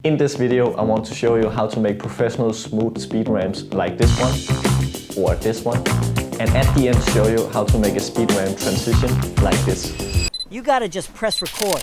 In this video, I want to show you how to make professional smooth speed ramps like this one or this one, and at the end show you how to make a speed ramp transition like this. You gotta just press record.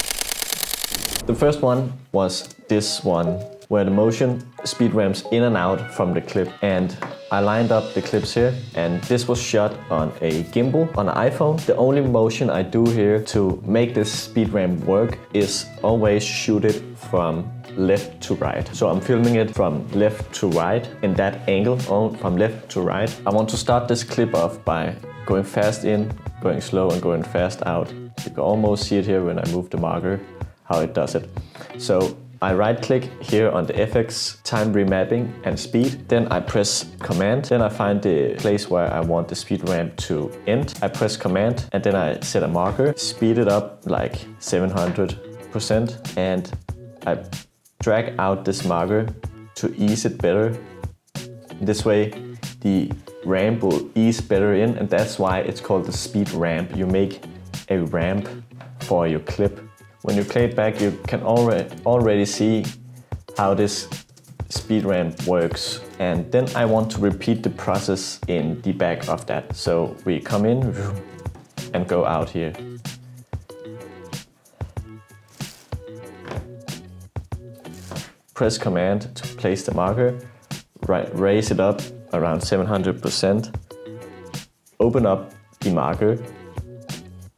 The first one was this one, where the motion speed ramps in and out from the clip, and I lined up the clips here, and this was shot on a gimbal on an iPhone. The only motion I do here to make this speed ramp work is always shoot it from left to right. So I'm filming it from left to right in that angle, from left to right. I want to start this clip off by going fast in, going slow, and going fast out. You can almost see it here when I move the marker, how it does it. So I right click here on the FX, time remapping and speed. Then I press command. Then I find the place where I want the speed ramp to end. I press command and then I set a marker, speed it up like 700%, and I drag out this marker to ease it better. This way the ramp will ease better in, and that's why it's called the speed ramp. You make a ramp for your clip. When you play it back, you can already see how this speed ramp works. And then I want to repeat the process in the back of that. So we come in and go out here. Press command to place the marker, raise it up around 700%, open up the marker,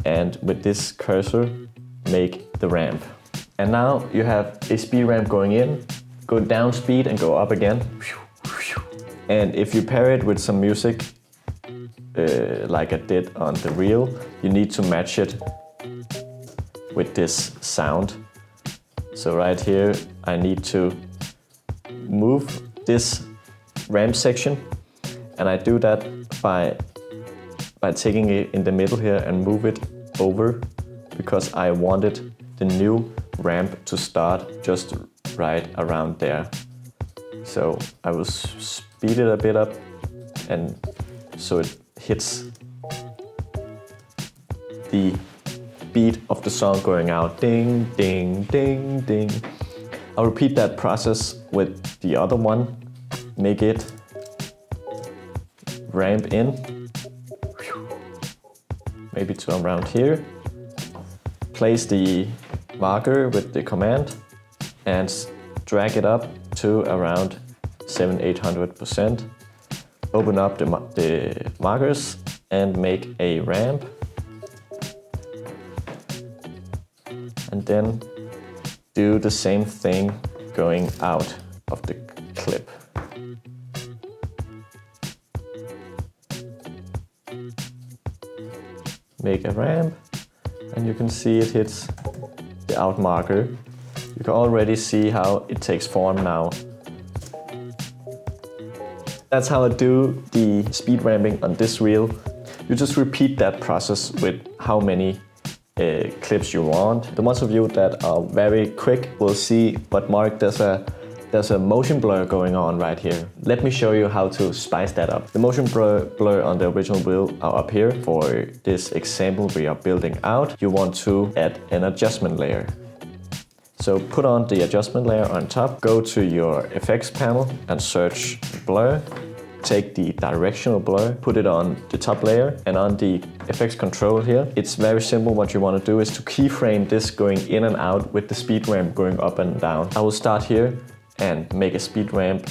and with this cursor, make the ramp. And now you have a speed ramp going in, go down speed and go up again. And if you pair it with some music, like I did on the reel, you need to match it with this sound. So right here, I need to move this ramp section, and I do that by taking it in the middle here and move it over, because I wanted the new ramp to start just right around there. So I will speed it a bit up, and so it hits the beat of the song going out, ding, ding, ding, ding. I'll repeat that process with the other one. Make it ramp in, maybe to around here. Place the marker with the command and drag it up to around 700-800%. Open up the markers and make a ramp. And then do the same thing going out of the clip. Make a ramp, and you can see it hits the out marker. You can already see how it takes form now. That's how I do the speed ramping on this reel. You just repeat that process with how many clips you want. The ones of you that are very quick will see, but Mark, there's a motion blur going on right here. Let me show you how to spice that up. The motion blur on the original reel are up here. For this example we are building out, you want to add an adjustment layer. So put on the adjustment layer on top, go to your effects panel and search blur. Take the directional blur, put it on the top layer, and on the effects control here, it's very simple. What you want to do is to keyframe this going in and out with the speed ramp going up and down. I will start here and make a speed ramp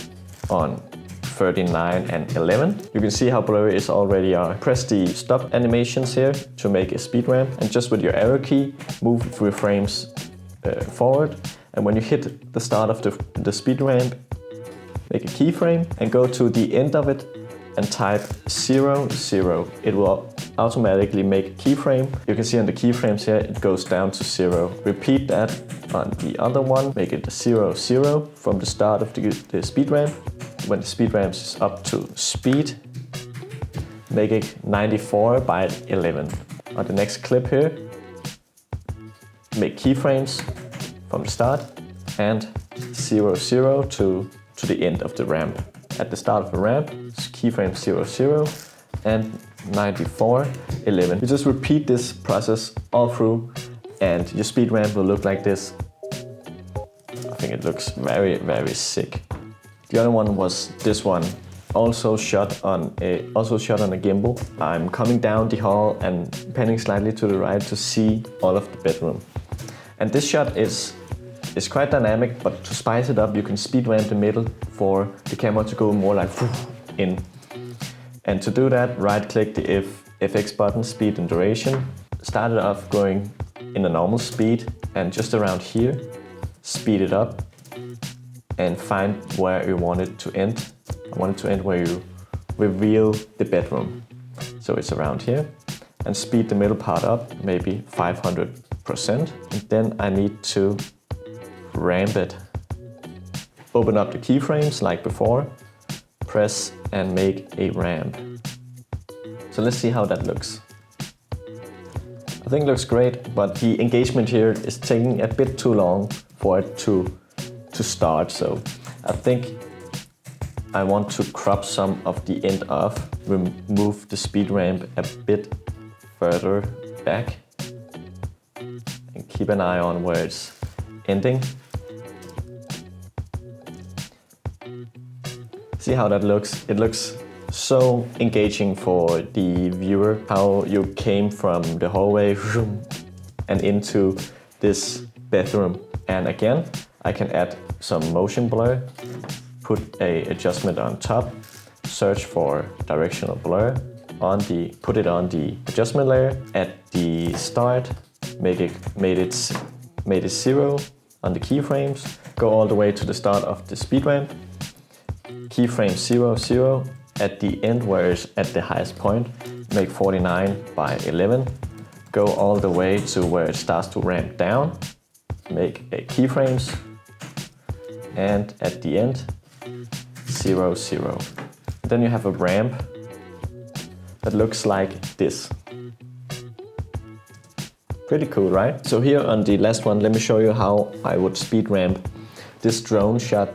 on 39 and 11. You can see how blurry it already are. Press the stop animations here to make a speed ramp, and just with your arrow key, move 3 frames forward. And when you hit the start of the speed ramp, make a keyframe and go to the end of it and type 0, 0. It will automatically make a keyframe. You can see on the keyframes here, it goes down to 0. Repeat that on the other one. Make it 0, 0 from the start of the speed ramp. When the speed ramp is up to speed, make it 94 by 11. On the next clip here, make keyframes from the start and 0, 0 to the end of the ramp. At the start of the ramp, keyframe 0, 0 and 94, 11. You just repeat this process all through, and your speed ramp will look like this. I think it looks very, very sick. The other one was this one, also shot on a gimbal. I'm coming down the hall and panning slightly to the right to see all of the bedroom. And this shot is quite dynamic, but to spice it up, you can speed ramp the middle for the camera to go more like in. And to do that, right-click the FX button, speed and duration. Start it off going in a normal speed, and just around here, speed it up and find where you want it to end. I want it to end where you reveal the bedroom. So it's around here, and speed the middle part up, maybe 500%. And then I need to ramp it. Open up the keyframes like before, press and make a ramp. So let's see how that looks. I think it looks great, but the engagement here is taking a bit too long for it to start. So I think I want to crop some of the end off, remove the speed ramp a bit further back, and keep an eye on where it's ending. See how that looks? It looks so engaging for the viewer, how you came from the hallway and into this bedroom. And again, I can add some motion blur, put a adjustment on top, search for directional blur, put it on the adjustment layer. At the start, made it 0 on the keyframes, go all the way to the start of the speed ramp, keyframe 0, 0. At the end, where it's at the highest point, make 49 by 11. Go all the way to where it starts to ramp down, make a keyframes, and at the end, 0, 0. Then you have a ramp that looks like this. Pretty cool, right? So here on the last one, let me show you how I would speed ramp this drone shot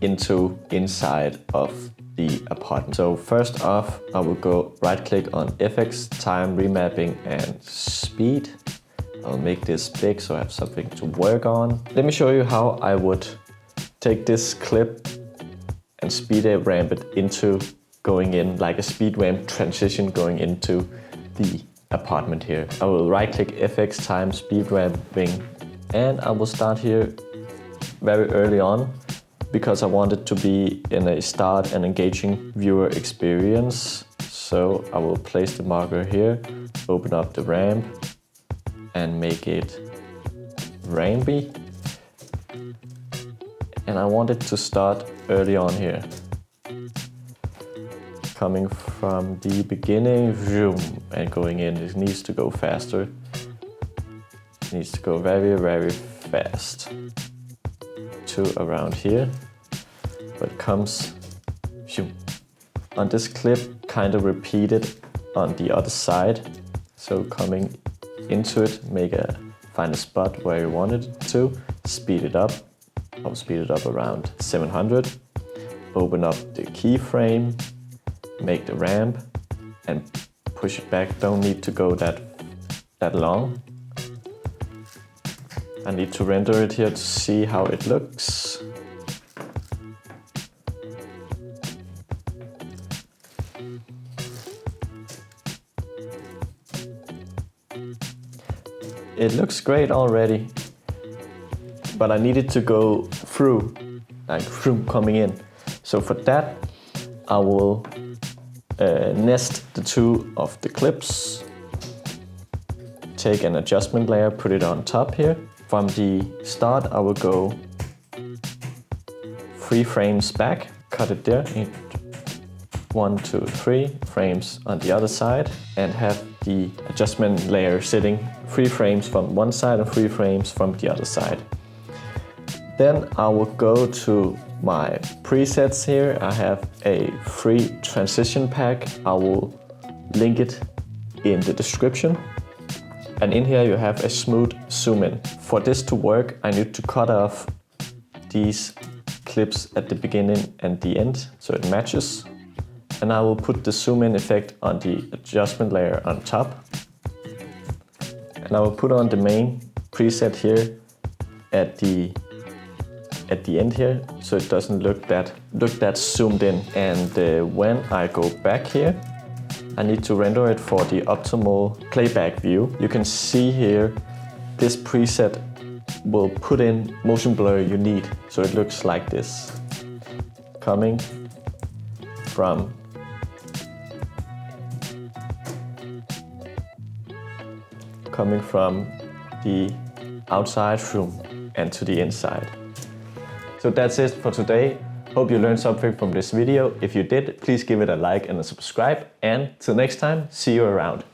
into inside of the apartment. So first off, I will go right click on FX, time, remapping and speed. I'll make this big so I have something to work on. Let me show you how I would take this clip and speed ramp it into going in, like a speed ramp transition going into the apartment here. I will right click FX, time, speed ramping, and I will start here very early on, because I want it to be in a start and engaging viewer experience. So I will place the marker here, open up the ramp and make it rampy. And I want it to start early on here. Coming from the beginning, zoom, and going in. It needs to go faster. It needs to go very, very fast. To around here, but comes on this clip, kind of repeat it on the other side. So coming into it, find a spot where you want it to, speed it up. I'll speed it up around 700. Open up the keyframe, make the ramp, and push it back. Don't need to go that long. I need to render it here to see how it looks. It looks great already, but I need it to go through, like coming in. So for that, I will nest the two of the clips, take an adjustment layer, put it on top here. From the start, I will go 3 frames back, cut it there, 1, 2, 3 frames on the other side, and have the adjustment layer sitting 3 frames from one side and 3 frames from the other side. Then I will go to my presets here. I have a free transition pack. I will link it in the description. And in here you have a smooth zoom in. For this to work, I need to cut off these clips at the beginning and the end so it matches. And I will put the zoom in effect on the adjustment layer on top. And I will put on the main preset here at the at the end here, so it doesn't look that zoomed in. And when I go back here, I need to render it for the optimal playback view. You can see here, this preset will put in motion blur you need. So it looks like this, coming from the outside room and to the inside. So that's it for today. Hope you learned something from this video. If you did, please give it a like and a subscribe. And till next time, see you around.